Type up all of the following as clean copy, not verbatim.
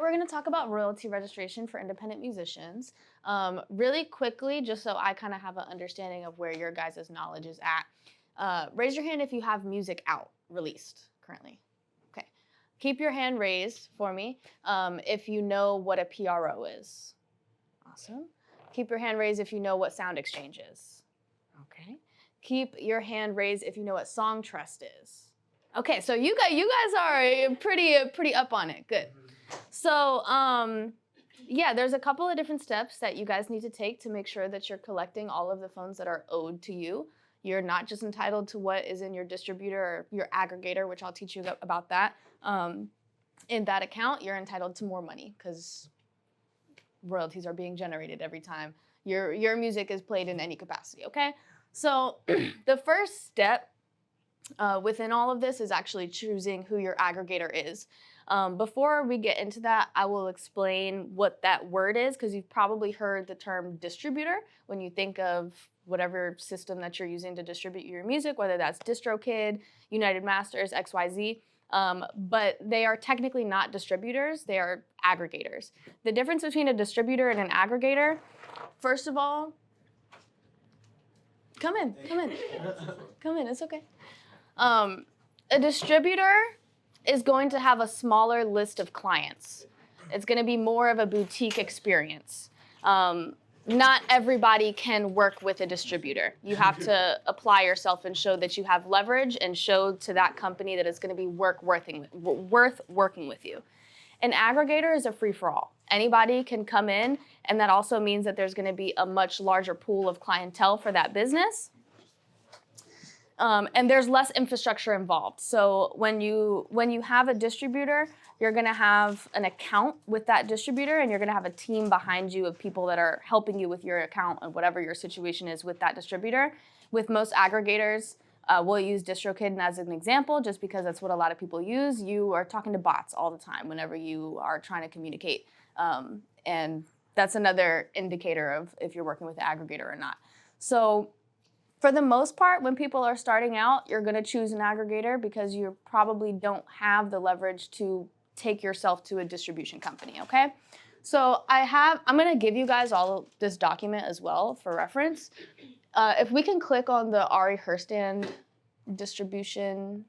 we're going to talk about royalty registration for independent musicians. Really quickly, just so I kind of have an understanding of where your guys' knowledge is at. Raise your hand if you have music out, released currently. Okay. Keep your hand raised for me if you know what a PRO is. Awesome. Keep your hand raised if you know what Sound Exchange is. Okay. Keep your hand raised if you know what Song Trust is. Okay, so you guys are pretty up on it. Good. So yeah, there's a couple of different steps that you guys need to take to make sure that you're collecting all of the funds that are owed to you. You're not just entitled to what is in your distributor or your aggregator, which I'll teach you about that. In that account, you're entitled to more money because royalties are being generated every time your music is played in any capacity, okay? So the first step within all of this is actually choosing who your aggregator is. Before we get into that, I will explain what that word is because you've probably heard the term distributor when you think of whatever system that you're using to distribute your music, whether that's DistroKid, United Masters, XYZ. But they are technically not distributors, they are aggregators. The difference between a distributor and an aggregator, first of all, come in, it's okay. A distributor is going to have a smaller list of clients. It's going to be more of a boutique experience. Not everybody can work with a distributor. You have to apply yourself and show that you have leverage and show to that company that it's going to be worth working with you. An aggregator is a free-for-all. Anybody can come in, and that also means that there's going to be a much larger pool of clientele for that business. And there's less infrastructure involved. So when you have a distributor, you're going to have an account with that distributor, and you're going to have a team behind you of people that are helping you with your account and whatever your situation is with that distributor. With most aggregators, we'll use DistroKid as an example, just because that's what a lot of people use. You are talking to bots all the time whenever you are trying to communicate, and that's another indicator of if you're working with an aggregator or not. So for the most part, when people are starting out, you're going to choose an aggregator because you probably don't have the leverage to take yourself to a distribution company, okay? So I'm going to give you guys all of this document as well for reference. If we can click on the Ari Herstand distribution.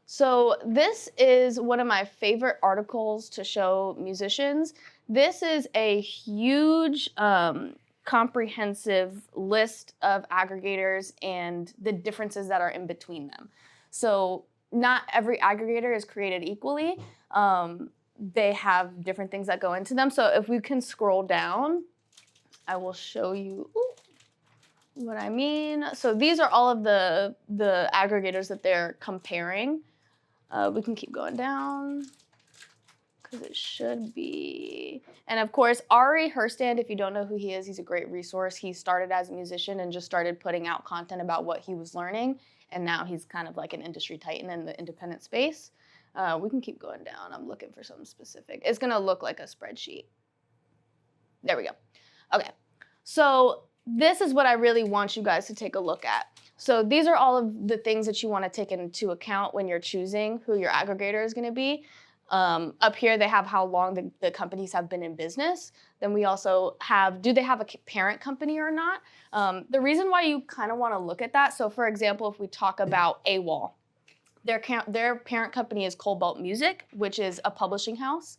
So this is one of my favorite articles to show musicians. This is a huge comprehensive list of aggregators and the differences that are in between them. So not every aggregator is created equally. They have different things that go into them. So if we can scroll down, I will show you what I mean. So these are all of the aggregators that they're comparing. We can keep going down because it should be. And of course, Ari Herstand, if you don't know who he is, he's a great resource. He started as a musician and just started putting out content about what he was learning. And now he's kind of like an industry titan in the independent space. We can keep going down. I'm looking for something specific. It's going to look like a spreadsheet. There we go. Okay. So this is what I really want you guys to take a look at. So these are all of the things that you want to take into account when you're choosing who your aggregator is going to be. Up here, they have how long the companies have been in business. Then we also have, do they have a parent company or not? The reason why you kind of want to look at that, so for example, if we talk about AWOL, their parent company is Cobalt Music, which is a publishing house.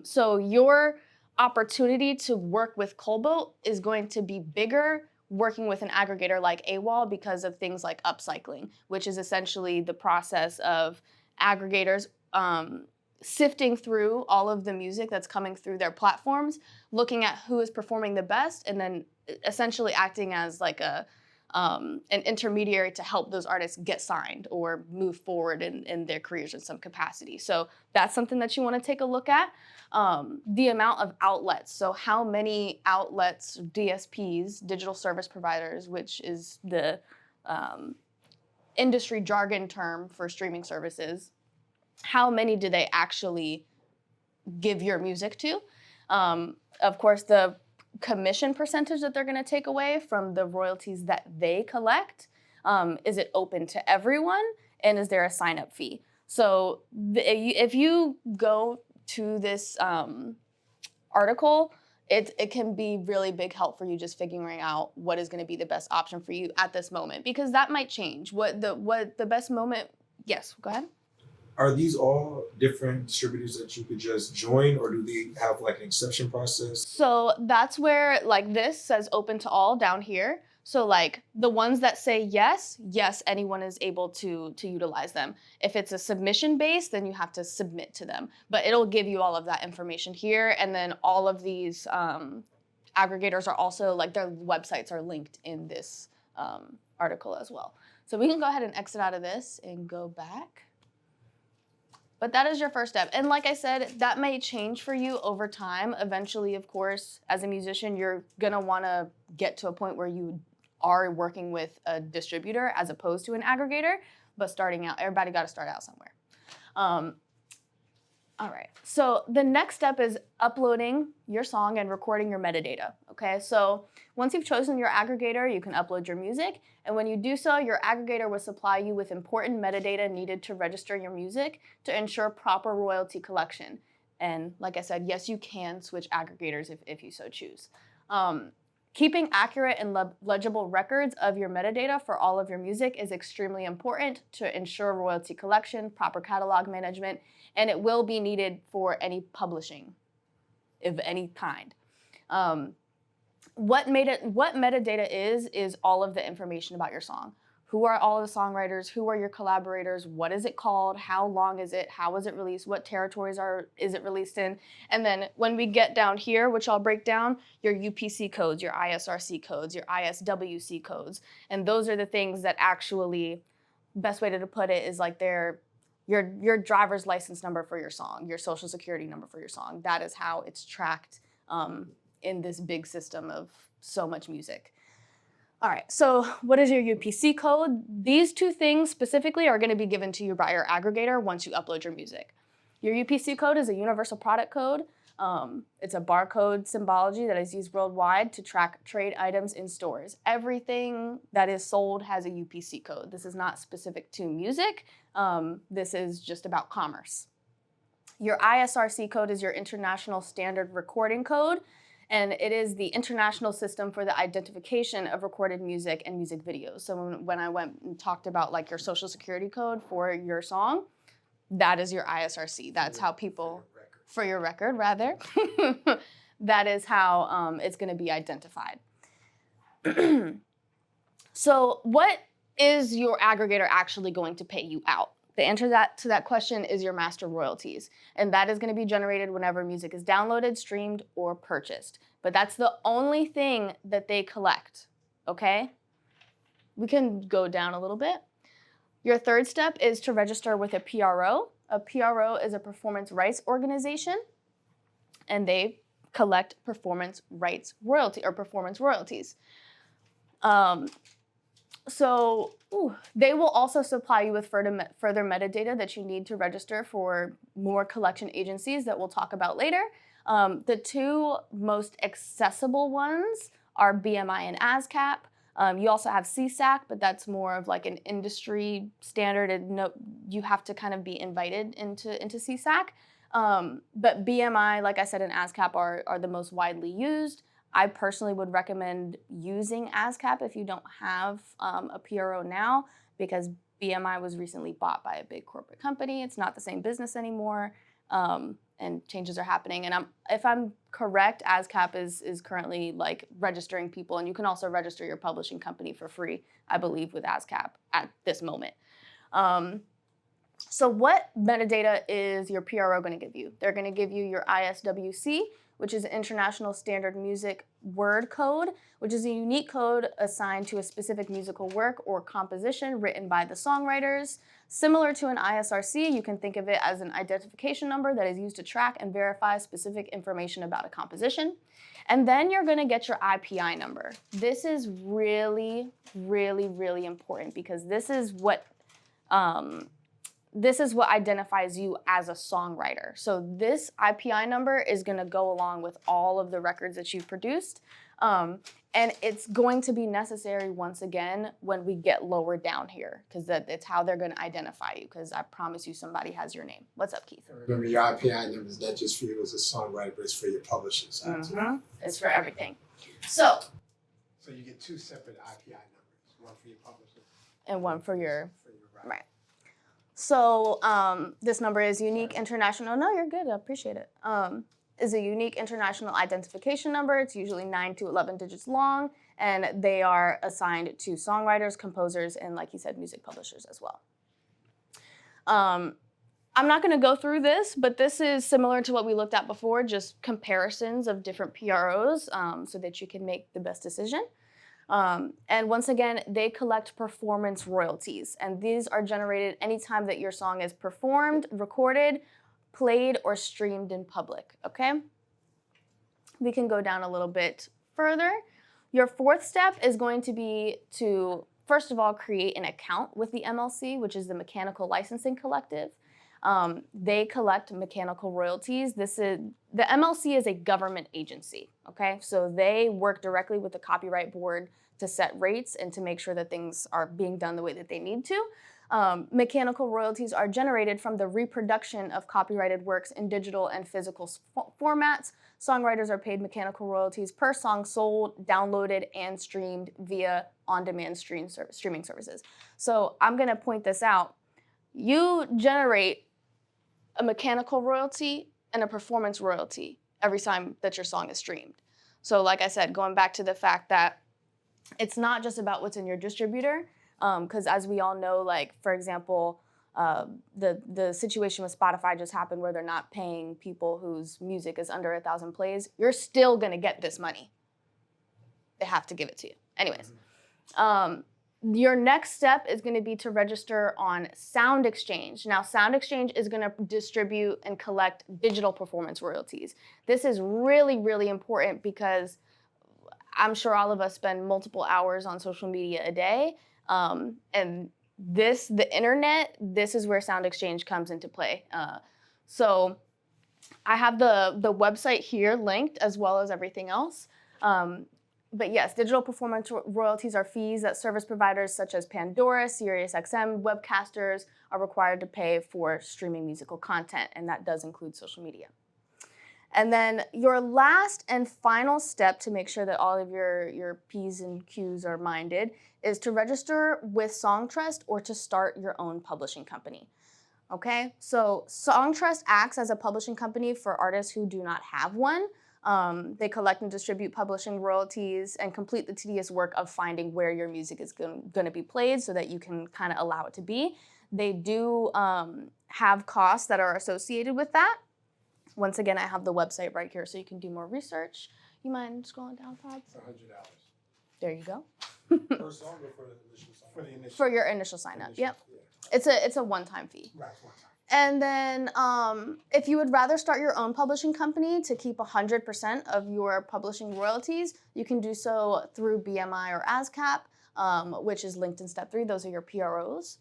So your opportunity to work with Cobalt is going to be bigger working with an aggregator like AWOL because of things like upcycling, which is essentially the process of aggregators sifting through all of the music that's coming through their platforms, looking at who is performing the best, and then essentially acting as like an intermediary to help those artists get signed or move forward in their careers in some capacity. So that's something that you want to take a look at. The amount of outlets, so how many outlets, DSPs, digital service providers, which is the industry jargon term for streaming services, how many do they actually give your music to? Of course, the commission percentage that they're going to take away from the royalties that they collect, is it open to everyone? And is there a sign-up fee? So if you go to this article, it can be really big help for you just figuring out what is going to be the best option for you at this moment, because that might change. What the best moment? Yes, go ahead. Are these all different distributors that you could just join, or do they have like an exception process? So that's where, like, this says open to all down here. So like the ones that say yes, anyone is able to utilize them. If it's a submission based, then you have to submit to them. But it'll give you all of that information here, and then all of these aggregators are also, like, their websites are linked in this article as well. So we can go ahead and exit out of this and go back. But that is your first step. And like I said, that may change for you over time. Eventually, of course, as a musician, you're gonna wanna get to a point where you are working with a distributor as opposed to an aggregator. But starting out, everybody gotta start out somewhere. All right, so the next step is uploading your song and recording your metadata, okay? So once you've chosen your aggregator, you can upload your music, and when you do so, your aggregator will supply you with important metadata needed to register your music to ensure proper royalty collection. And like I said, yes, you can switch aggregators if you so choose. Keeping accurate and legible records of your metadata for all of your music is extremely important to ensure royalty collection, proper catalog management, and it will be needed for any publishing of any kind. What metadata is all of the information about your song. Who are all of the songwriters? Who are your collaborators? What is it called? How long is it? How was it released? What territories is it released in? And then when we get down here, which I'll break down, your UPC codes, your ISRC codes, your ISWC codes. And those are the things that actually, best way to put it is like your driver's license number for your song, your social security number for your song. That is how it's tracked in this big system of so much music. All right, so what is your UPC code? These two things specifically are going to be given to you by your aggregator once you upload your music. Your UPC code is a universal product code. It's a barcode symbology that is used worldwide to track trade items in stores. Everything that is sold has a UPC code. This is not specific to music. This is just about commerce. Your ISRC code is your International Standard Recording Code, and it is the international system for the identification of recorded music and music videos. So when I went and talked about like your social security code for your song, that is your ISRC. That's how people, for your record rather, that is how it's gonna be identified. So what is your aggregator actually going to pay you out? The answer to that question is your master royalties. And that is going to be generated whenever music is downloaded, streamed, or purchased. But that's the only thing that they collect, okay? We can go down a little bit. Your third step is to register with a PRO. A PRO is a performance rights organization, and they collect performance rights royalty or performance royalties. So they will also supply you with further metadata that you need to register for more collection agencies that we'll talk about later. The two most accessible ones are BMI and ASCAP. You also have CSAC, but that's more of like an industry standard, and you have to kind of be invited into CSAC. But BMI, like I said, and ASCAP are the most widely used. I personally would recommend using ASCAP if you don't have a PRO now, because BMI was recently bought by a big corporate company. It's not the same business anymore, and changes are happening. And if I'm correct, ASCAP is currently like registering people, and you can also register your publishing company for free, I believe, with ASCAP at this moment. So what metadata is your PRO going to give you? They're going to give you your ISWC, which is International Standard Music Word Code, which is a unique code assigned to a specific musical work or composition written by the songwriters. Similar to an ISRC, you can think of it as an identification number that is used to track and verify specific information about a composition. And then you're gonna get your IPI number. This is really, really, really important, because this is what identifies you as a songwriter. So this IPI number is gonna go along with all of the records that you've produced. And it's going to be necessary once again when we get lower down here, because it's how they're going to identify you, because I promise you somebody has your name. What's up, Keith? Remember, your IPI number is not just for you as a songwriter, but it's for your publishing side. It's for everything. So you get 2 separate IPI numbers, one for your publishing and one for your writing. right. So this number is unique international. No, you're good. I appreciate it. Is a unique international identification number. It's usually 9 to 11 digits long, and they are assigned to songwriters, composers, and like you said, music publishers as well. I'm not going to go through this, but this is similar to what we looked at before, just comparisons of different PROs so that you can make the best decision. And once again, they collect performance royalties, and these are generated anytime that your song is performed, recorded, played, or streamed in public, okay? We can go down a little bit further. Your 4th step is going to be to, first of all, create an account with the MLC, which is the Mechanical Licensing Collective. They collect mechanical royalties. The MLC is a government agency, okay? So they work directly with the Copyright Board to set rates and to make sure that things are being done the way that they need to. Mechanical royalties are generated from the reproduction of copyrighted works in digital and physical formats. Songwriters are paid mechanical royalties per song sold, downloaded, and streamed via on-demand streaming services. So I'm going to point this out. You generate a mechanical royalty and a performance royalty every time that your song is streamed. So like I said, going back to the fact that it's not just about what's in your distributor, because as we all know, like, for example, the situation with Spotify just happened where they're not paying people whose music is under 1,000 plays. You're still going to get this money. They have to give it to you. Anyways, your next step is going to be to register on Sound Exchange. Now, Sound Exchange is going to distribute and collect digital performance royalties. This is really, really important because I'm sure all of us spend multiple hours on social media a day. And the internet, this is where Sound Exchange comes into play. So I have the website here linked as well as everything else. But yes, digital performance royalties are fees that service providers such as Pandora, SiriusXM, webcasters are required to pay for streaming musical content, and that does include social media. And then your last and final step to make sure that all of your P's and Q's are minded is to register with Songtrust or to start your own publishing company. Okay, so Songtrust acts as a publishing company for artists who do not have one. They collect and distribute publishing royalties and complete the tedious work of finding where your music is going to be played so that you can kind of allow it to be. They do have costs that are associated with that. Once again, I have the website right here so you can do more research. You mind scrolling down, Todd? It's $100. There you go. Per song or for the initial sign? For the initial. For your initial sign up, yep. Yeah. It's a one-time fee. Right, one time. And then if you would rather start your own publishing company to keep 100% of your publishing royalties, you can do so through BMI or ASCAP, which is linked in step 3. Those are your PROs.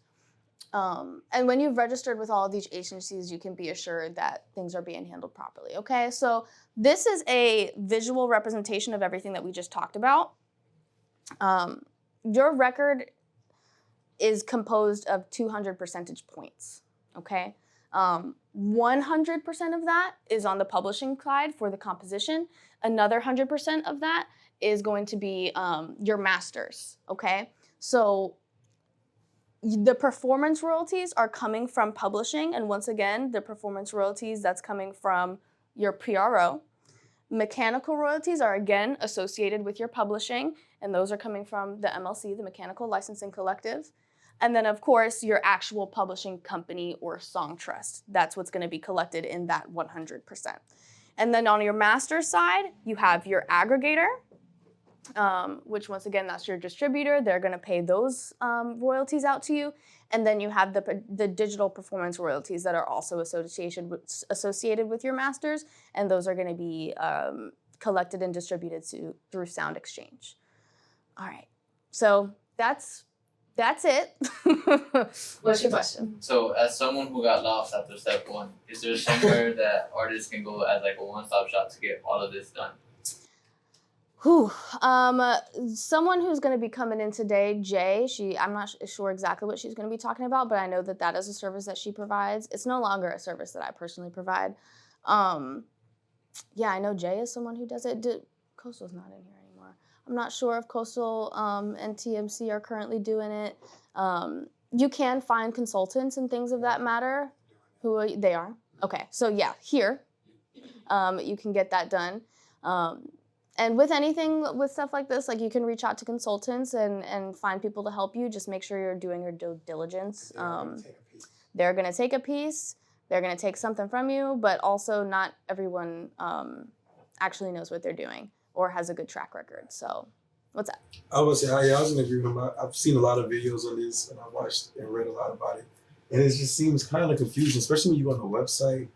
And when you've registered with all of these agencies, you can be assured that things are being handled properly, okay? So this is a visual representation of everything that we just talked about. Your record is composed of 200 percentage points, okay? 100% of that is on the publishing side for the composition. Another 100% of that is going to be your masters, okay? So the performance royalties are coming from publishing, and once again, the performance royalties, that's coming from your PRO. Mechanical royalties are again associated with your publishing, and those are coming from the MLC, the Mechanical Licensing Collective. And then, of course, your actual publishing company or Songtrust. That's what's going to be collected in that 100%. And then on your master side, you have your aggregator, which once again, that's your distributor. They're going to pay those royalties out to you. And then you have the digital performance royalties that are also associated with your masters. And those are going to be collected and distributed through Sound Exchange. All right, so that's it. What's your question? So, as someone who got lost after step 1, is there somewhere that artists can go as like a one-stop shop to get all of this done? Whew. Someone who's going to be coming in today, Jay, I'm not sure exactly what she's going to be talking about, but I know that is a service that she provides. It's no longer a service that I personally provide. Yeah, I know Jay is someone who does it. Coastal's not in here anymore. I'm not sure if Coastal and TMC are currently doing it. You can find consultants and things of that matter. They are? Okay, so yeah, here, you can get that done. And with with stuff like this, like you can reach out to consultants and find people to help you. Just make sure you're doing your due diligence. They're gonna take a piece. They're gonna take something from you, but also not everyone actually knows what they're doing or has a good track record. So, what's that? I was say, I was in agreement. I've seen a lot of videos on this, and I watched and read a lot about it, and it just seems kind of confusing, especially when you go on the website.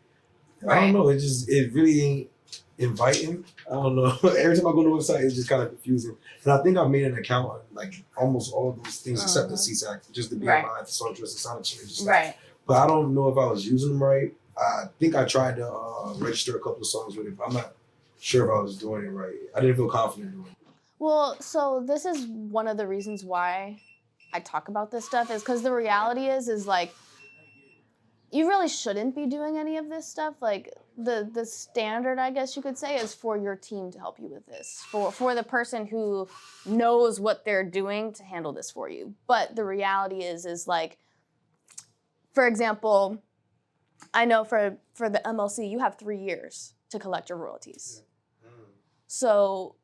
Right. I don't know. It really ain't inviting. I don't know. Every time I go to the website, it's just kind of confusing. And I think I've made an account on like almost all those things except the CSAC, just to be behind the song choice and sound changes. Right. But I don't know if I was using them right. I think I tried to register a couple of songs with it, but I'm not sure if I was doing it right. I didn't feel confident doing it. Well, so this is one of the reasons why I talk about this stuff is because the reality is like, you really shouldn't be doing any of this stuff. Like the standard, I guess you could say, is for your team to help you with this, for the person who knows what they're doing to handle this for you. But the reality is like, for example, I know for the MLC, you have 3 years to collect your royalties. So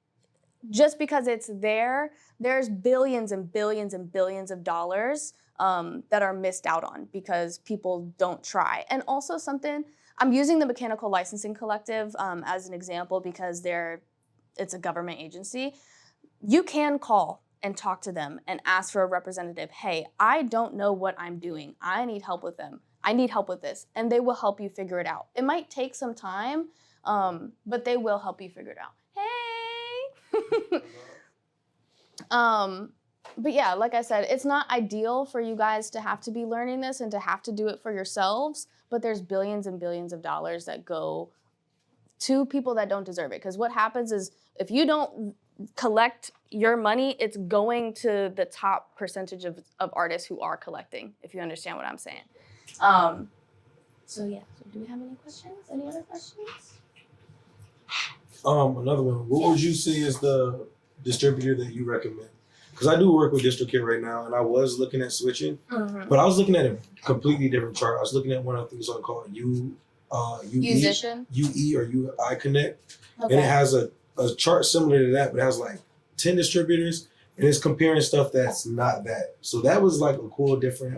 just because it's there's billions and billions and billions of dollars that are missed out on because people don't try. And also I'm using the Mechanical Licensing Collective as an example because it's a government agency. You can call and talk to them and ask for a representative. Hey, I don't know what I'm doing. I need help with them. I need help with this. And they will help you figure it out. It might take some time, but they will help you figure it out. Hey! But yeah, like I said, it's not ideal for you guys to have to be learning this and to have to do it for yourselves, but there's billions and billions of dollars that go to people that don't deserve it. Because what happens is if you don't collect your money, it's going to the top percentage of artists who are collecting, if you understand what I'm saying. So yeah, so do we have any questions? Any other questions? Another one. What would you say is the distributor that you recommend? Because I do work with DistroKid right now, and I was looking at switching, but I was looking at a completely different chart. I was looking at one of the things on called Musician? UE or UI Connect, Okay. and it has a chart similar to that, but it has like 10 distributors, and it's comparing stuff that's not that. So that was like a cool, different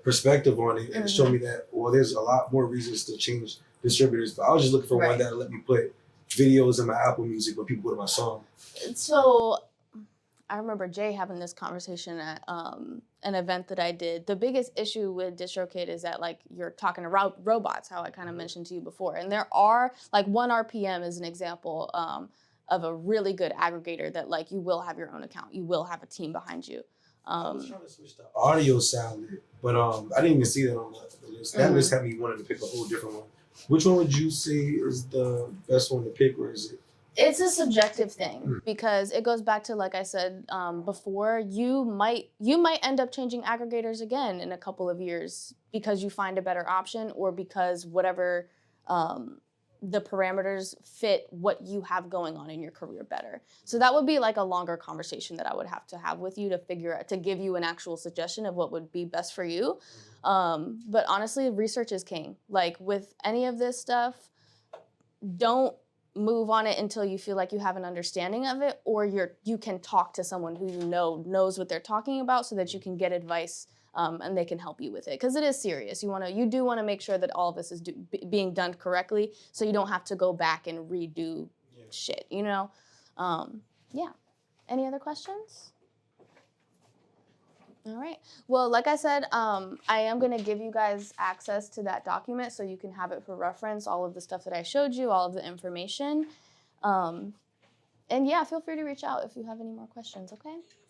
perspective on it, and it showed me that there's a lot more reasons to change distributors. But I was just looking for one that let me put videos in my Apple Music when people go to my song. So I remember Jay having this conversation at an event that I did. The biggest issue with DistroKid is that like you're talking to robots, how I kind of mentioned to you before. And there are like 1RPM is an example of a really good aggregator that like you will have your own account. You will have a team behind you. I was trying to switch the audio sound, but I didn't even see that on the list. That list had me wanting to pick a whole different one. Which one would you say is the best one to pick, or is it? It's a subjective thing because it goes back to, like I said before, you might end up changing aggregators again in a couple of years because you find a better option or because whatever the parameters fit what you have going on in your career better. So that would be like a longer conversation that I would have to have with you to give you an actual suggestion of what would be best for you. But honestly, research is king. Like with any of this stuff, don't move on it until you feel like you have an understanding of it, or you can talk to someone who you know knows what they're talking about so that you can get advice and they can help you with it. Because it is serious. You do want to make sure that all of this is being done correctly so you don't have to go back and redo shit, you know? Yeah. Any other questions? All right. Well, like I said, I am going to give you guys access to that document so you can have it for reference, all of the stuff that I showed you, all of the information. And yeah, feel free to reach out if you have any more questions, okay?